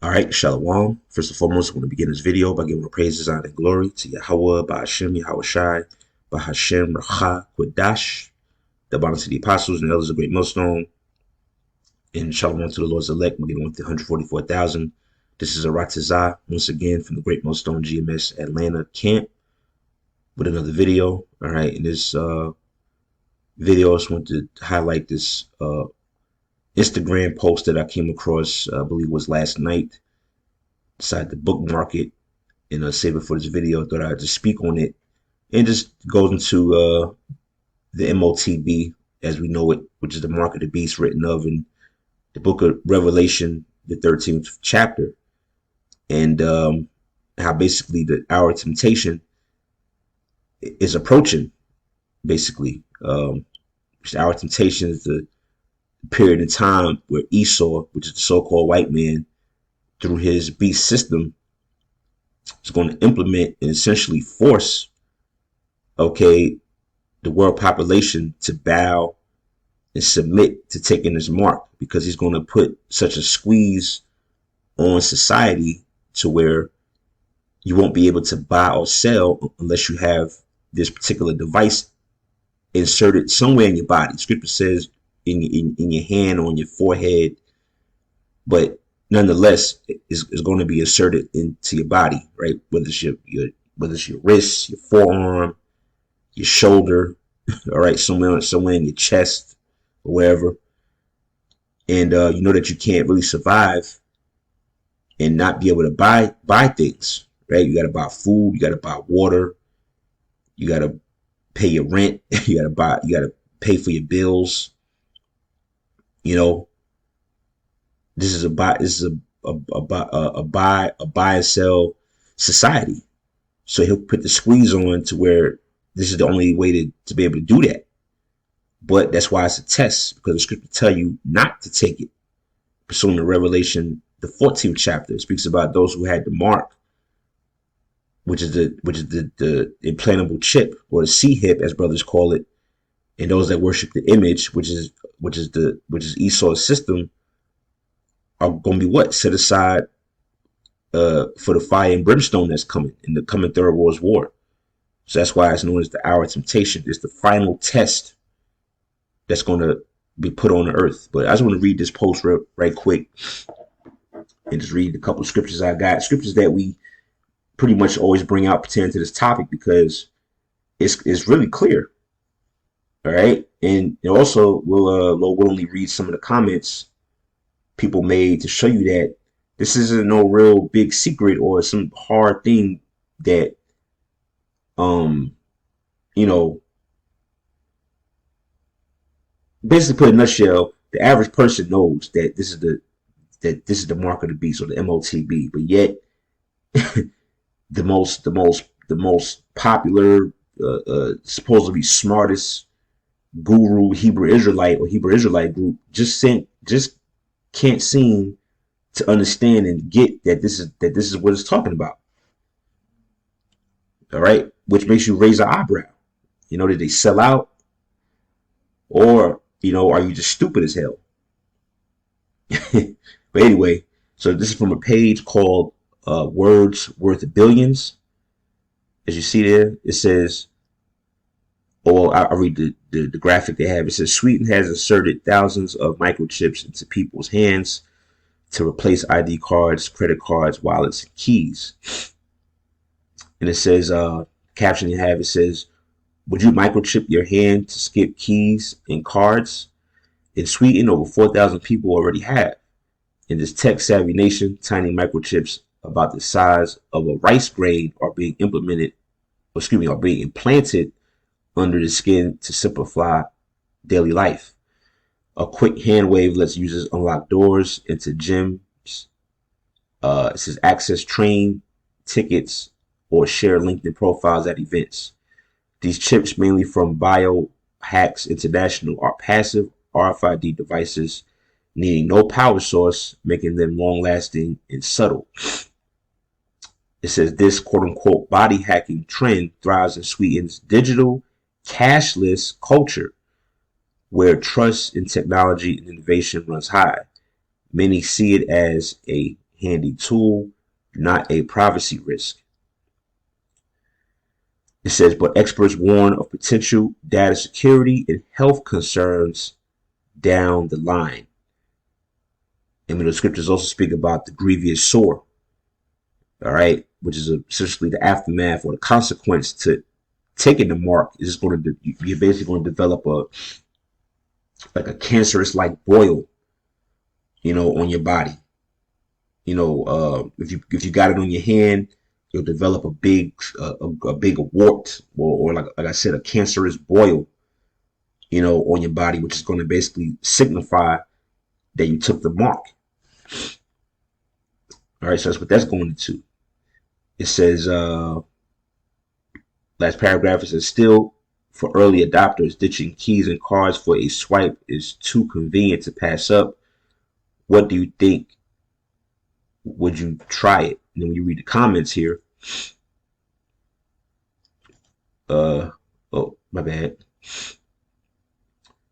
All right, Shalom. First and foremost, I want to begin this video by giving praises, honor, and glory to Yahweh, Ba'ashem, Yahweh Shai, Bahashem, Racha, Quadash, the honor to the apostles and elders of Great Millstone, and Shalom to the Lord's elect, beginning with the 144,000. This is Aratazah, once again, from the Great Millstone GMS Atlanta camp, with another video. All right, in this video, I just want to highlight this Instagram post that I came across, I believe was last night. Decided to bookmark it and save it for this video. I thought I'd just speak on it, and just goes into the MOTB as we know it, which is the mark of the beast, written of in the book of Revelation, the 13th chapter, and how basically the hour of temptation is approaching. Basically, the hour of temptation is the period in time where Esau, which is the so-called white man, through his beast system, is going to implement and essentially force, the world population to bow and submit to taking his mark, because he's going to put such a squeeze on society to where you won't be able to buy or sell unless you have this particular device inserted somewhere in your body. Scripture says in your hand, on your forehead, but nonetheless is going to be inserted into your body, right? Whether it's your wrist, your forearm, your shoulder, all right, somewhere in your chest or wherever. And you know that you can't really survive and not be able to buy things, right? You got to buy food, you got to buy water, you got to pay your rent, you got to pay for your bills. You know, this is a buy and sell society. So he'll put the squeeze on to where this is the only way to be able to do that. But that's why it's a test, because the scripture tell you not to take it. Pursuing the Revelation, the 14th chapter, speaks about those who had the mark, which is the implantable chip, or the C-hip, as brothers call it, and those that worship the image, which is Esau's system, are going to be what? Set aside for the fire and brimstone that's coming in the coming Third World War. So that's why it's known as the hour of temptation. It's the final test that's going to be put on the earth. But I just want to read this post right quick and just read a couple of scriptures I got. Scriptures that we pretty much always bring out pertaining to this topic, because it's really clear. All right. And also we'll willingly read some of the comments people made to show you that this isn't no real big secret or some hard thing that basically, put in a nutshell, the average person knows that this is the mark of the beast, or the MOTB. But yet the most popular, supposedly smartest guru Hebrew Israelite group just can't seem to understand and get that this is what it's talking about. All right, which makes you raise an eyebrow. Did they sell out, or are you just stupid as hell? But anyway, so this is from a page called Words Worth Billions. As you see there, it says, I'll read the graphic they have. It says, Sweden has inserted thousands of microchips into people's hands to replace ID cards, credit cards, wallets, and keys. And it says, caption you have, it says, would you microchip your hand to skip keys and cards? In Sweden, over 4,000 people already have. In this tech-savvy nation, tiny microchips about the size of a rice grain are being implanted under the skin to simplify daily life. A quick hand wave lets users unlock doors into gyms. It says access train tickets or share LinkedIn profiles at events. These chips, mainly from Biohacks International, are passive RFID devices needing no power source, making them long-lasting and subtle. It says this quote-unquote body hacking trend thrives in Sweden's digital cashless culture, where trust in technology and innovation runs high. Many see it as a handy tool, not a privacy risk. It says, but experts warn of potential data security and health concerns down the line. And the scriptures also speak about the grievous sore, all right, which is essentially the aftermath or the consequence to taking the mark. Is going to, you're basically going to develop a cancerous like boil, on your body. If you got it on your hand, you'll develop a big wart, or like I said, a cancerous boil, on your body, which is going to basically signify that you took the mark. All right, so that's what that's going into. It says, last paragraph, it says, still for early adopters, ditching keys and cards for a swipe is too convenient to pass up. What do you think? Would you try it? And then when you read the comments here, oh, my bad.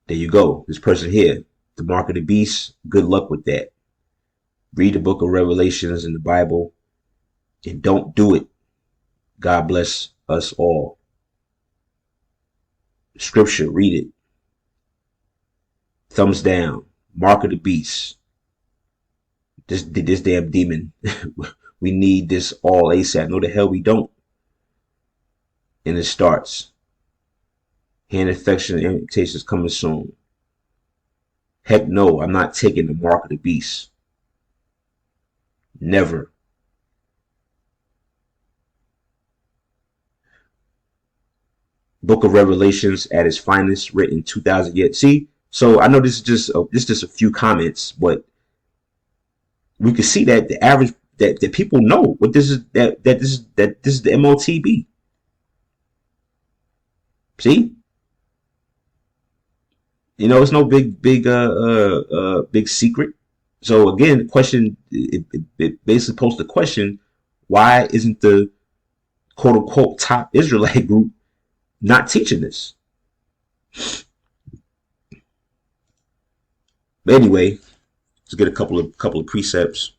There you go. This person here, the mark of the beast. Good luck with that. Read the book of Revelations in the Bible and don't do it. God bless us all. Scripture, read it. Thumbs down. Mark of the beast. This damn demon. We need this all ASAP. No, the hell we don't. And it starts. Hand infection and amputations coming soon. Heck no, I'm not taking the mark of the beast. Never. Book of Revelations at its finest, written 2000 years. See, so I know this is just a few comments, but we can see that the average that people know what this is, that this is the MOTB. See, it's no big secret. So again, the question, it basically posed the question: why isn't the quote unquote top Israelite group not teaching this? But anyway, let's get a couple of precepts.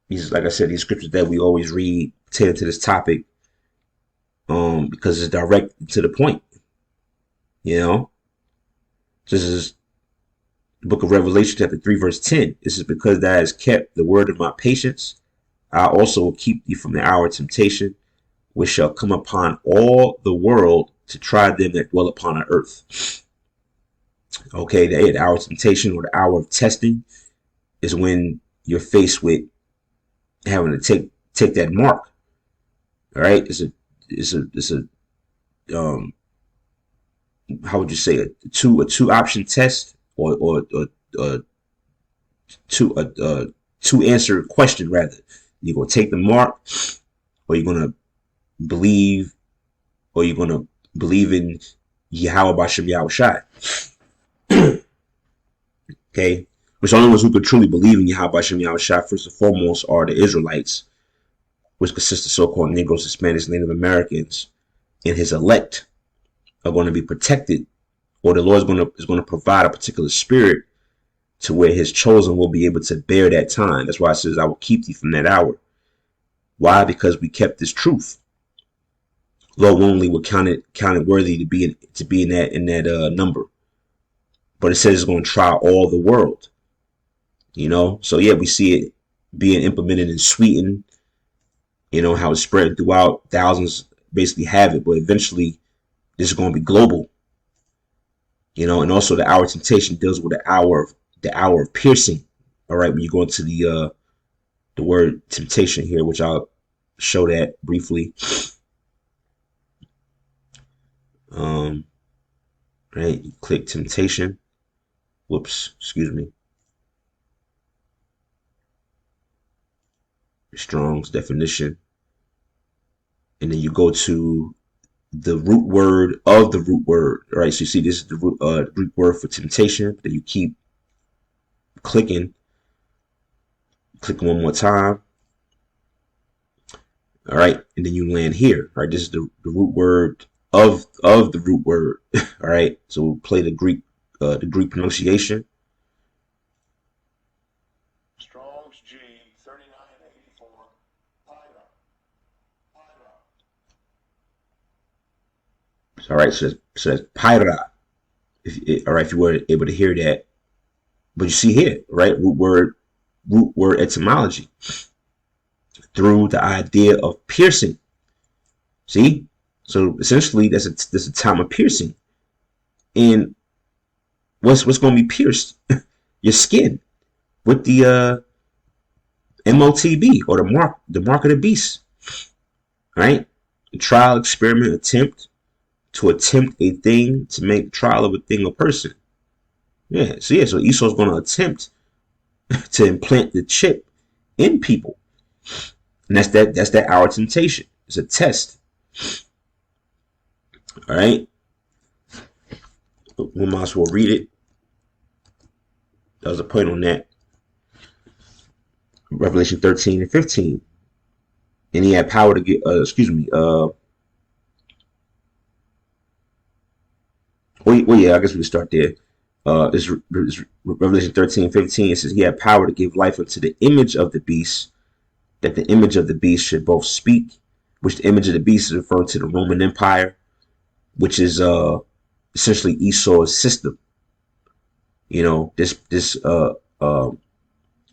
These, like I said, these scriptures that we always read pertaining to this topic, because it's direct to the point. This is the book of Revelation, chapter 3, verse 10. This is because thou hast kept the word of my patience. I also will keep thee from the hour of temptation, which shall come upon all the world to try them that dwell upon the earth. Okay, the hour of temptation, or the hour of testing, is when you're faced with having to take that mark. All right, it's a how would you say, a two option test, or two answer question rather. You're gonna take the mark, or you're gonna believe, in Yahweh Bashem Yahushai. Okay, which the only ones who could truly believe in Yahweh Bashem Yahushai, first and foremost, are the Israelites, which consist of so-called Negroes, Hispanics, Native Americans, and his elect are going to be protected, or the Lord is going to provide a particular spirit to where his chosen will be able to bear that time. That's why it says, I will keep thee from that hour. Why? Because we kept this truth. Lord only will count it worthy to be in that number. But it says it's going to try all the world. So yeah, we see it being implemented in Sweden. How it's spread throughout. Thousands basically have it, but eventually this is going to be global. And also the hour of temptation deals with the hour of piercing. All right, when you go into the word temptation here, which I'll show that briefly. Right, you click temptation. Whoops, excuse me. Strong's definition. And then you go to the root word of the root word. All right, so you see this is the Greek word for temptation. Then you keep clicking one more time. All right, and then you land here. All right, this is the root word of the root word. All right, so we'll play the Greek pronunciation. All right, so that's paira. All right, if you were able to hear that, but you see here, right, root word etymology through the idea of piercing. See, so essentially, that's a time of piercing, and what's going to be pierced? Your skin with the MOTB, or the mark of the beast, right? The trial, experiment, attempt to attempt a thing, to make trial of a thing or person. Yeah, so Esau's going to attempt to implant the chip in people, and that's that our temptation. It's a test. All right, we might as well read it. That was a point on that. Revelation 13 and 15. And he had power to get, well, yeah, I guess we can start there. This Revelation 13 and 15. It says he had power to give life unto the image of the beast, that the image of the beast should both speak, which the image of the beast is referring to the Roman Empire, which is essentially Esau's system. You know, this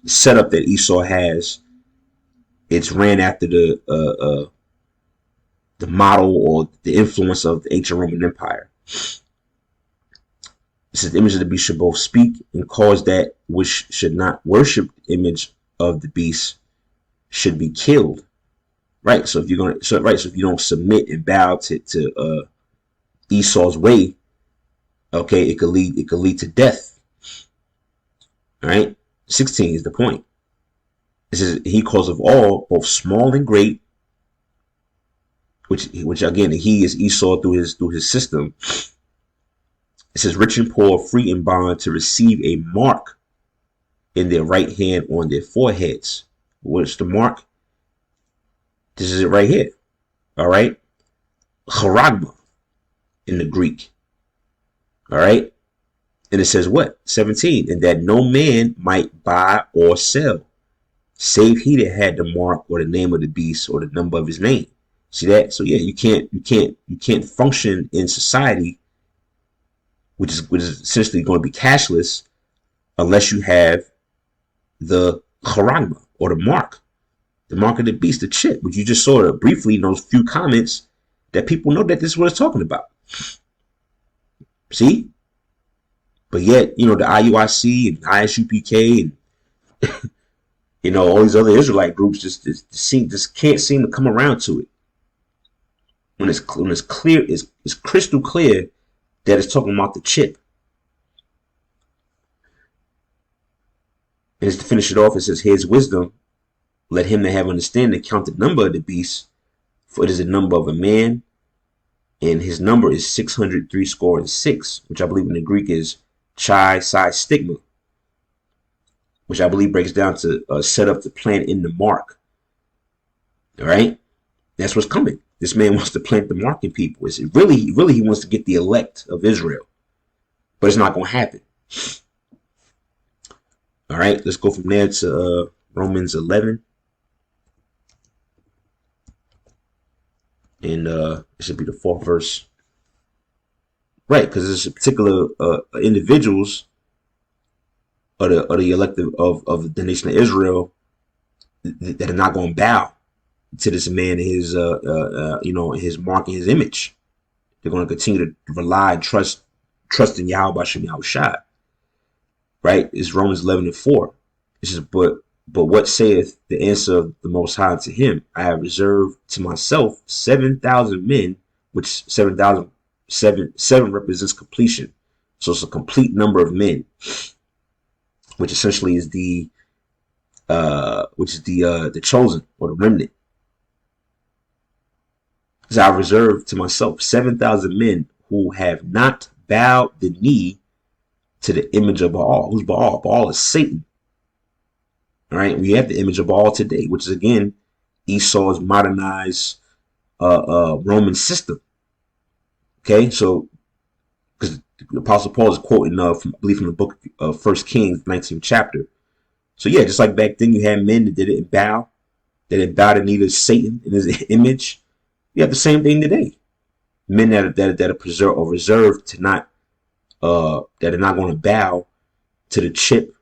setup that Esau has, it's ran after the model or the influence of the ancient Roman Empire. It says the image of the beast should both speak and cause that which should not worship the image of the beast should be killed. Right. So if you're gonna, so if you don't submit and bow to Esau's way, okay, it could lead to death. All right. 16 is the point. It says he calls of all, both small and great, which again, he is Esau through his system. It says rich and poor, free and bond, to receive a mark in their right hand on their foreheads. What's the mark? This is it right here. All right. Charagma in the Greek. All right. And it says what? 17. And that no man might buy or sell, save he that had the mark or the name of the beast or the number of his name. See that? So yeah, you can't function in society, which is essentially going to be cashless, unless you have the charagma, or the mark of the beast, the chip, which you just saw briefly in those few comments, that people know that this is what it's talking about. See? But yet, you know, the IUIC and ISUPK and all these other Israelite groups just can't seem to come around to it. When it's clear, it's crystal clear that it's talking about the chip. And to finish it off, it says, his wisdom, let him that have understanding count the number of the beast, for it is the number of a man, and his number is 636, which I believe in the Greek is chi psi stigma, which I believe breaks down to set up to plant in the mark. All right, that's what's coming. This man wants to plant the mark in people. It's really he wants to get the elect of Israel, but it's not going to happen. All right, let's go from there to Romans 11. And it should be the 4th verse. Right, because there's a particular individuals of the elective of the nation of Israel that are not going to bow to this man, his his mark and his image. They're going to continue to rely and trust in Yahweh B'Shem Yahushua. Right? It's Romans 11 and 4. It says, but what saith the answer of the Most High to him? I have reserved to myself 7,000 men, which 7,000 seven represents completion. So it's a complete number of men, which essentially is the chosen, or the remnant. So I reserved to myself 7,000 men who have not bowed the knee to the image of Baal. Who's Baal? Baal is Satan. All right, we have the image of Baal today, which is again Esau's modernized Roman system. Okay, so because the Apostle Paul is quoting, I believe, from the book of 1 Kings, 19th chapter. So yeah, just like back then, you had men that didn't bow, that didn't bow to neither Satan in his image. You have the same thing today. men that are preserved or reserved to not that are not going to bow to the chip,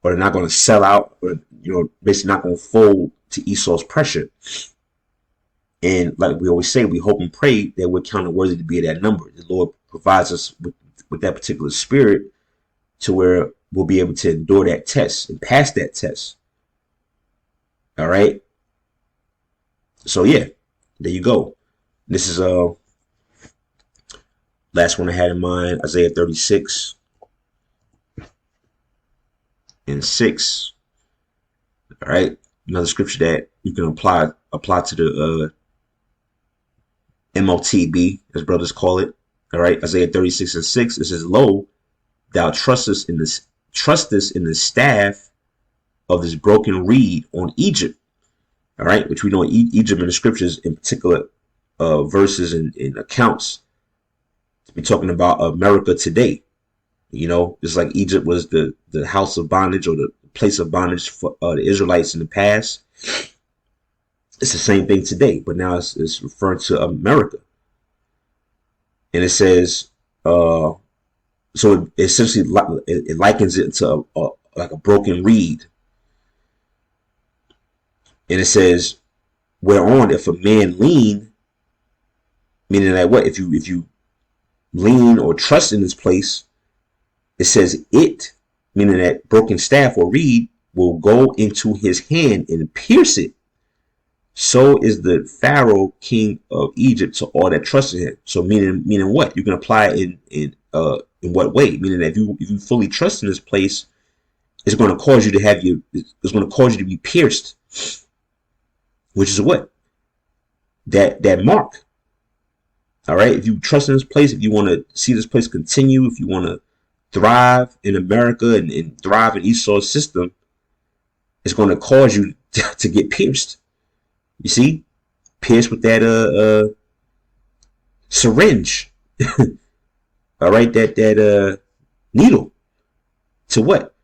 or they're not going to sell out, or basically not going to fold to Esau's pressure. And like we always say, we hope and pray that we're counted worthy to be at that number. The Lord provides us with that particular spirit to where we'll be able to endure that test and pass that test. All right. So yeah, there you go. This is last one I had in mind, Isaiah 36 and 6. All right, another scripture that you can apply to the MOTB, as brothers call it. All right, Isaiah 36 and 6. It says, "Lo, thou trustest in the staff of this broken reed on Egypt." All right, which we know Egypt in the scriptures, in particular verses and accounts, to be talking about America today. Just like Egypt was the house of bondage, or the place of bondage for the Israelites in the past. It's the same thing today, but now it's referring to America. And it says, so it essentially it likens it to like a broken reed. And it says, "Whereon if a man lean," meaning that what? If you lean or trust in this place, it says it, meaning that broken staff or reed, will go into his hand and pierce it. So is the Pharaoh, king of Egypt, to all that trust in him. So meaning what? You can apply it in what way? Meaning that if you fully trust in this place, it's going to cause you to it's going to cause you to be pierced, which is what? That mark. All right. If you trust in this place, if you want to see this place continue, if you want to thrive in America and thrive in Esau's system, it's going to cause you to get pierced. You see, pierced with that syringe. All right, that needle. To what?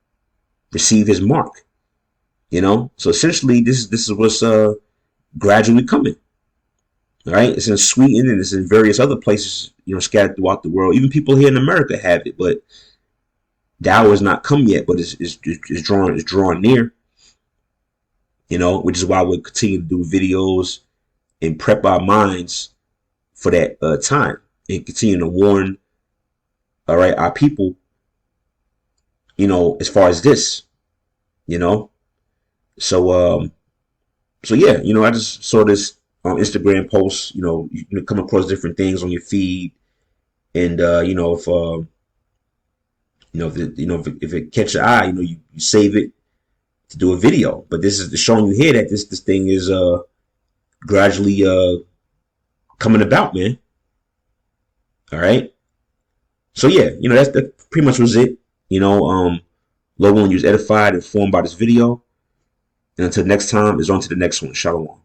Receive his mark. So essentially, this is what's gradually coming. All right, it's in Sweden and it's in various other places, scattered throughout the world. Even people here in America have it, but the hour has not come yet. But it's drawing near. Which is why we'll continue to do videos and prep our minds for that time, and continue to warn, all right, our people, as far as this, so yeah, I just saw this on Instagram post. You come across different things on your feed, and if it catch your eye, you save it to do a video. But this is showing you here that this thing is gradually coming about, man. All right. So yeah, that pretty much was it. Lord willing, you was edified, informed by this video. And until next time, is on to the next one. Shalom.